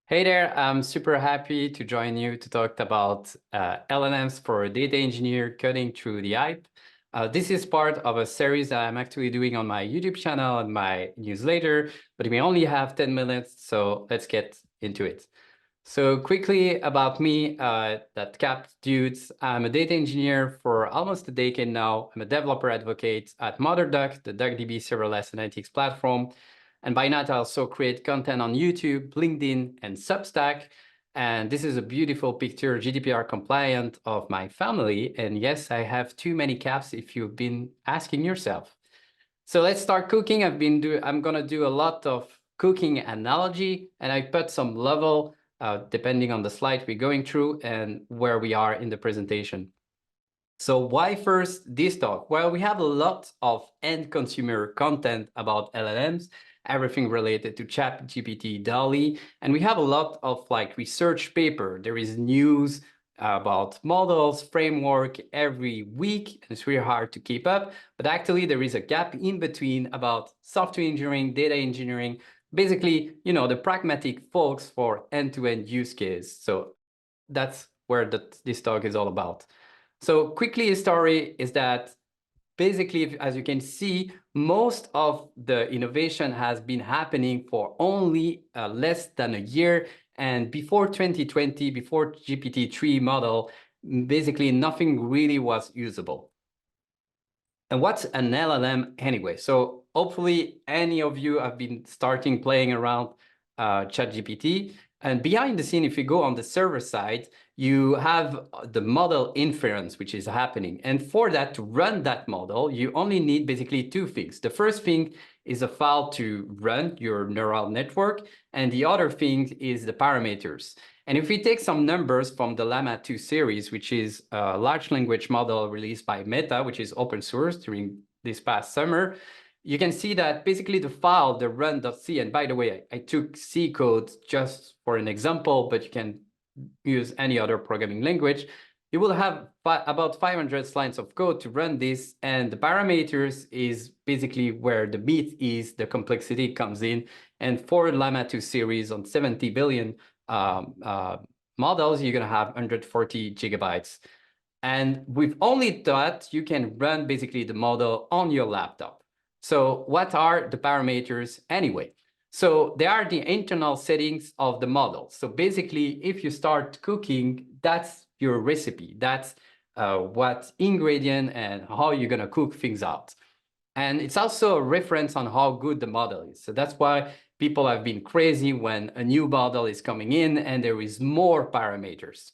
Hey there, I'm super happy to join you to talk about LLMs for a data engineer cutting through the hype. This is part of a series that I'm actually doing on my YouTube channel and my newsletter, but we only have 10 minutes, so let's get into it. So quickly about me, that cap dudes, I'm a data engineer for almost a decade now. I'm a developer advocate at MotherDuck, the DuckDB serverless analytics platform. And by now, I also create content on YouTube, LinkedIn, and Substack. And this is a beautiful picture, GDPR compliant, of my family. And yes, I have too many caps if you've been asking yourself. So let's start cooking. I'm gonna do a lot of cooking analogy, and I put some level depending on the slide we're going through and where we are in the presentation. So why first this talk? Well, we have a lot of end consumer content about LLMs, everything related to ChatGPT, DALL-E, and we have a lot of research paper. There is news about models, framework every week, and it's really hard to keep up. But actually, there is a gap in between about software engineering, data engineering, basically, the pragmatic folks for end-to-end use case. So that's where this talk is all about. So quickly, a story is that basically, as you can see, most of the innovation has been happening for only less than a year. And before 2020, before GPT-3 model, basically nothing really was usable. And what's an LLM anyway? So hopefully any of you have been starting playing around ChatGPT. And behind the scene, if you go on the server side, you have the model inference, which is happening. And for that, to run that model, you only need basically two things. The first thing is a file to run your neural network. And the other thing is the parameters. And if we take some numbers from the Llama 2 series, which is a large language model released by Meta, which is open source during this past summer, you can see that basically the file, the run.c, and by the way, I took C code just for an example, but you can use any other programming language. You will have about 500 lines of code to run this, and the parameters is basically where the meat is, the complexity comes in. And for Llama 2 series on 70 billion models, you're going to have 140 gigabytes. And with only that, you can run basically the model on your laptop. So what are the parameters anyway? So they are the internal settings of the model. So basically, if you start cooking, that's your recipe. That's what ingredient and how you're going to cook things out. And it's also a reference on how good the model is. So that's why people have been crazy when a new model is coming in and there is more parameters.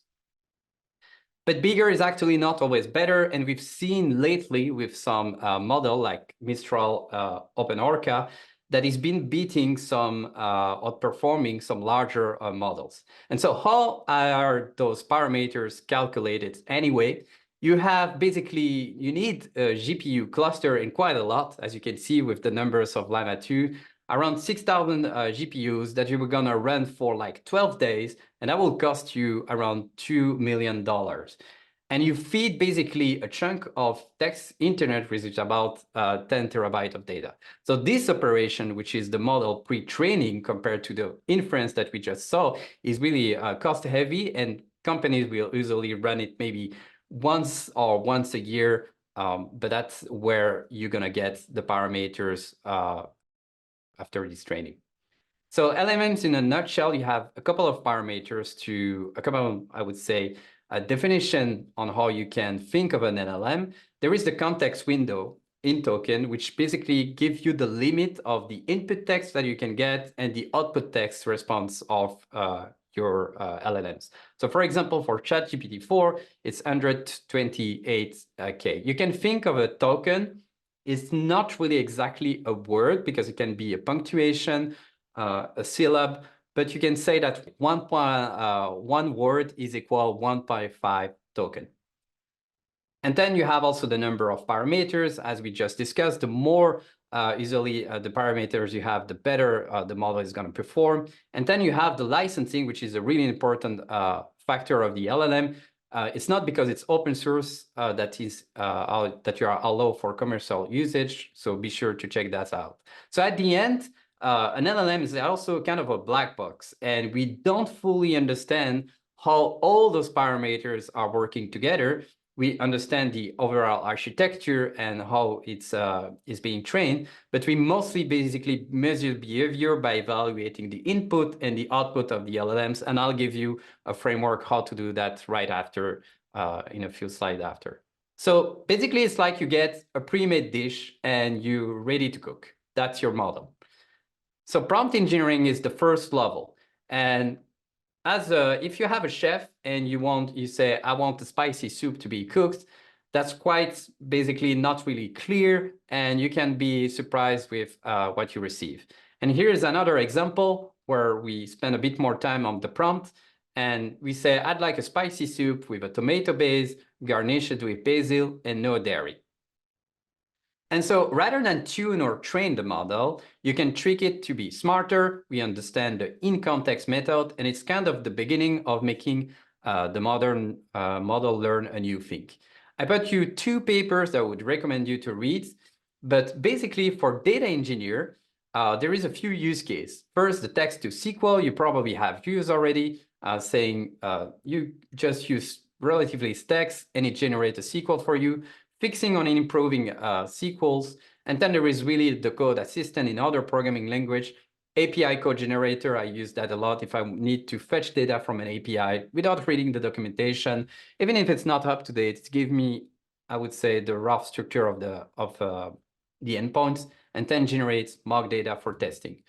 But bigger is actually not always better. And we've seen lately with some model like Mistral OpenOrca that has been beating some, outperforming some larger models. And so how are those parameters calculated anyway? You have basically, you need a GPU cluster in quite a lot, as you can see with the numbers of Llama 2, around 6,000 GPUs that you were gonna run for like 12 days, and that will cost you around $2 million. And you feed basically a chunk of text internet, which is about 10 terabytes of data. So this operation, which is the model pre-training compared to the inference that we just saw, is really cost heavy, and companies will usually run it maybe once a year, but that's where you're gonna get the parameters after this training. So LLMs in a nutshell, you have a couple of parameters I would say, a definition on how you can think of an LLM. There is the context window in token, which basically gives you the limit of the input text that you can get and the output text response of your LLMs. So for example, for ChatGPT 4, it's 128K. You can think of a token. It's not really exactly a word because it can be a punctuation, a syllab, but you can say that one word is equal 1.5 token. And then you have also the number of parameters, as we just discussed. The more easily the parameters you have, the better the model is going to perform. And then you have the licensing, which is a really important factor of the LLM. It's not because it's open source that you are allowed for commercial usage. So be sure to check that out. So at the end, an LLM is also kind of a black box, and we don't fully understand how all those parameters are working together. We understand the overall architecture and how it's is being trained, but we mostly basically measure behavior by evaluating the input and the output of the LLMs. And I'll give you a framework how to do that right after, in a few slides after. So basically, it's like you get a pre-made dish and you're ready to cook. That's your model. So prompt engineering is the first level. And if you have a chef and you say, I want the spicy soup to be cooked, that's quite basically not really clear, and you can be surprised with what you receive. And here's another example where we spend a bit more time on the prompt, and we say, I'd like a spicy soup with a tomato base, garnished with basil, and no dairy. And so rather than tune or train the model, you can trick it to be smarter. We understand the in-context method, and it's kind of the beginning of making the modern model learn a new thing. I put you 2 papers that I would recommend you to read, but basically for data engineer, there is a few use cases. First, the text to SQL, you probably have used already, saying you just use relatively text and it generates a SQL for you. Fixing on improving SQLs, and then there is really the code assistant in other programming language. API code generator, I use that a lot if I need to fetch data from an API without reading the documentation. Even if it's not up to date, it gives me, I would say, the rough structure of the endpoints, and then generates mock data for testing.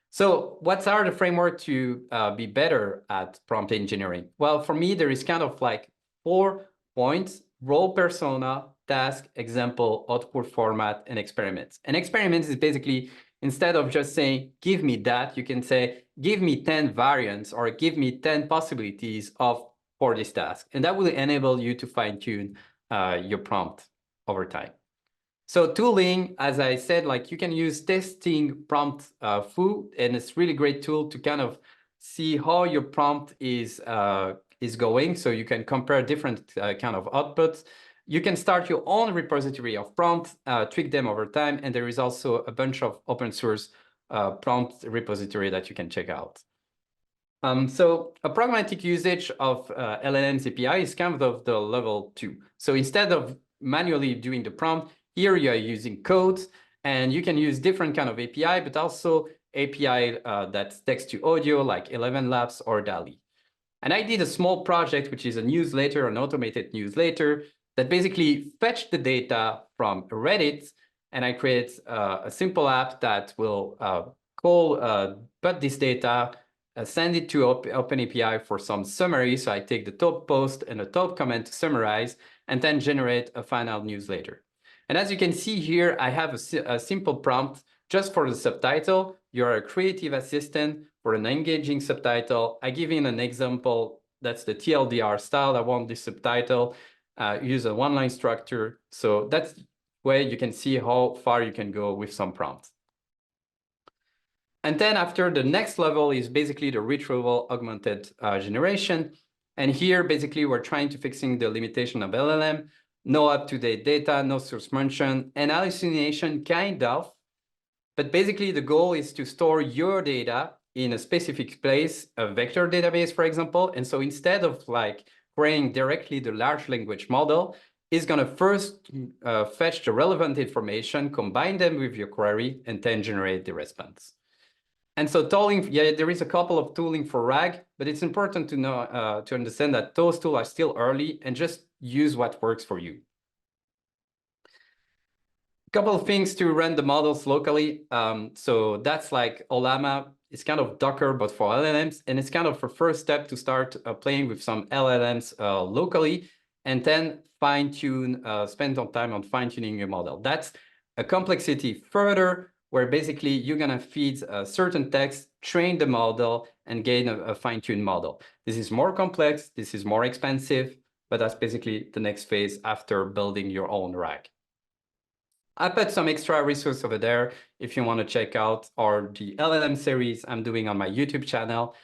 So what are the framework to be better at prompt engineering? Well, for me, there is kind of like 4 points: role persona, task, example, output format, and experiments. And experiments is basically, instead of just saying, give me that, you can say, give me 10 variants or give me 10 possibilities for this task. And that will enable you to fine tune your prompt over time. So tooling, as I said, like you can use testing prompt foo, and it's really great tool to kind of see how your prompt is going. So you can compare different kind of outputs. You can start your own repository of prompts, tweak them over time, and there is also a bunch of open source prompt repository that you can check out. So a programmatic usage of LLMs API is kind of the level 2. So instead of manually doing the prompt, here you are using codes, and you can use different kind of API, but also API that's text to audio like 11 Labs or DALL-E. And I did a small project, which is a newsletter, an automated newsletter that basically fetched the data from Reddit, and I create a simple app that will put this data, send it to OpenAPI for some summary. So I take the top post and the top comment to summarize, and then generate a final newsletter. And as you can see here, I have a simple prompt just for the subtitle. You're a creative assistant for an engaging subtitle. I give in an example. That's the TLDR style. I want this subtitle. Use a one-line structure. So that's where you can see how far you can go with some prompts. And then after, the next level is basically the retrieval augmented generation. And here, basically, we're trying to fixing the limitation of LLM. No up-to-date data, no source mention, and hallucination kind of. But basically, the goal is to store your data in a specific place, a vector database, for example. And so instead of like querying directly the large language model, it's going to first fetch the relevant information, combine them with your query, and then generate the response. And so tooling, yeah, there is a couple of tooling for RAG, but it's important to know to understand that those tools are still early, and just use what works for you. A couple of things to run the models locally. So that's like Olama. It's kind of Docker, but for LLMs, and it's kind of the first step to start playing with some LLMs locally, and then fine-tune, spend some time on fine-tuning your model. That's a complexity further, where basically you're going to feed a certain text, train the model, and gain a fine-tuned model. This is more complex, this is more expensive, but that's basically the next phase after building your own RAG. I put some extra resource over there if you want to check out, or the LLM series I'm doing on my YouTube channel.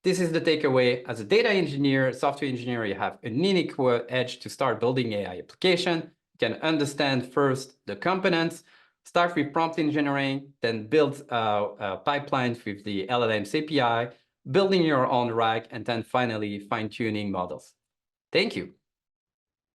This is the takeaway. As a data engineer, software engineer, you have a unique edge to start building AI application. You can understand first the components, start with prompt engineering, then build pipelines with the LLMs API, building your own RAG, and then finally fine-tuning models. Thank you.